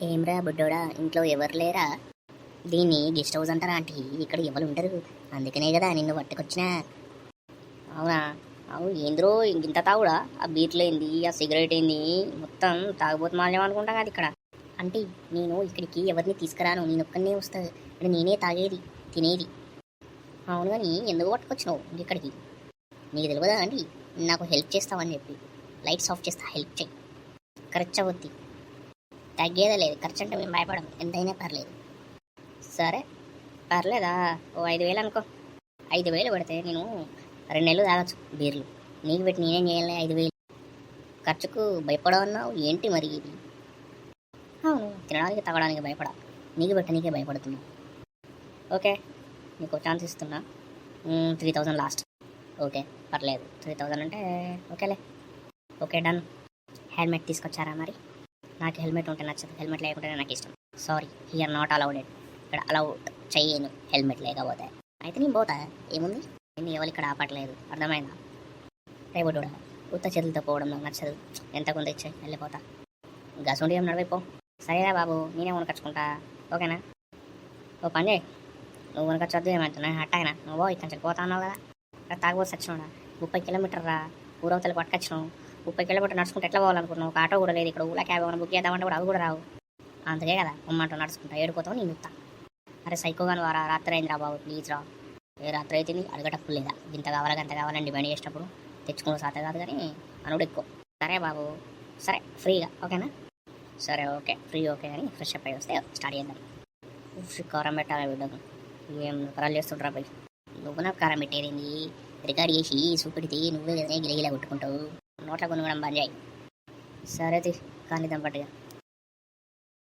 ఏమ్రా బుడ్డోడా, ఇంట్లో ఎవరు లేరా? దీన్ని గెస్ట్ హౌస్ అంటారా ఆంటీ? ఇక్కడ ఎవరు ఉండరు, అందుకనే కదా నిన్ను పట్టుకొచ్చినా. అవునా? అవును, ఏంద్రో ఇంత తాగుడా? ఆ బీట్లు ఏంది, ఆ సిగరెట్ ఏంది, మొత్తం తాగుబోతు మాల్యం అనుకుంటా కదా ఇక్కడ. ఆంటీ, నేను ఇక్కడికి ఎవరిని తీసుకురాను, నేను ఒక్కనే వస్తుంది. ఇక్కడ నేనే తాగేది తినేది. అవును కానీ ఎందుకు పట్టుకొచ్చినావు ఇక్కడికి? నీకు తెలియదా అండి నాకు హెల్ప్ చేస్తావని చెప్పి? లైట్స్ ఆఫ్ చేస్తా, హెల్ప్ చేయి. ఖర్చు అవుద్ది, తగ్గేదే లేదు. ఖర్చు అంటే మేము భయపడము, ఎంతైనా పర్లేదు. సరే పర్లేదా, ఓ 5,000 అనుకో. 5,000 పెడితే నేను 2 నెలలు తాగొచ్చు బీర్లు. నీకు పెట్టి నేనేం చేయాలి? 5,000 ఖర్చుకు భయపడవన్నావు ఏంటి మరి ఇది? అవును, తినడానికి తాగడానికి భయపడా, నీకు పెట్టనీకే భయపడుతున్నా. ఓకే, నీకు ఛాన్స్ ఇస్తున్నా. 3,000 లాస్ట్. ఓకే పర్లేదు, 3,000 అంటే ఓకేలే. Okay done. హెల్మెట్ తీసుకొచ్చారా మరి? నాకు హెల్మెట్ ఉంటే నచ్చదు, హెల్మెట్ లేకుంటే నాకు ఇష్టం. Sorry, here not allowed. ఇక్కడ అలౌడ్ చెయ్యను హెల్మెట్ లేకపోతే. అయితే నేను పోతా, ఏముంది? నేను ఎవరు ఇక్కడ ఆపట్లేదు, అర్థమైందా? రేపటి ఉత్త చేతులతో పోవడం నాకు నచ్చదు. ఎంత కొంత ఇచ్చాయి, వెళ్ళిపోతా. గసుండి ఏం నడివైపో. సరేరా బాబు, నేనే కొనుకొచ్చుకుంటా, ఓకేనా? ఓ పని చేయి, నువ్వు కొనుకొచ్చొద్దు ఏమంటున్నా హట్టాయినా. నువ్వు ఇక్కడ పోతా అన్నావు కదా, ఇక్కడ తాగబోసి వచ్చినావుడా. 30 కిలోమీటర్ రా, ఊరవతలు పట్టుకొచ్చినావు. 30 కిలోమీటర్ నడుచుకుంటే ఎట్లా పోవాలనుకున్నావు? ఒక ఆటో కూడా లేదు ఇక్కడ. ఊళ్ళో క్యాబ్ ఏమైనా బుక్ చేద్దామంటే కూడా అవి కూడా రావు. అందుకే కదా ఉమ్మంటూ నడుచుకుంటా, ఏడుకోతావు నేను ఇస్తా. అరే సైకోగాను వారా, రాత్రి అయింది రా బాబు, ప్లీజ్ రా. ఏ రాత్రి అయితే అడగటప్పుడు లేదా, ఇంత కావాలా గంత కావాలని డిమాండ్ చేసేటప్పుడు తెచ్చుకున్న సాత కాదు కానీ అనుడు ఎక్కువ. సరే బాబు, సరే ఫ్రీగా, ఓకేనా? సరే ఓకే, ఫ్రీ ఓకే అని ఫ్రెష్ అప్ అయ్యి వస్తే స్టార్ట్ చేద్దాం. కారం పెట్టాలి బిడ్డకు, ఏం కరాలు చేస్తుంటారా పోయి. నువ్వు నాకు కారం పెట్టేది రికార్డ్ చేసి చూపెడితే నువ్వే కదా గిలగిలా కొట్టుకుంటావు. నోట్ల కొనుగోడం బంద్ చేయి. సరే తీ, కానిద్దాం పట్టుగా.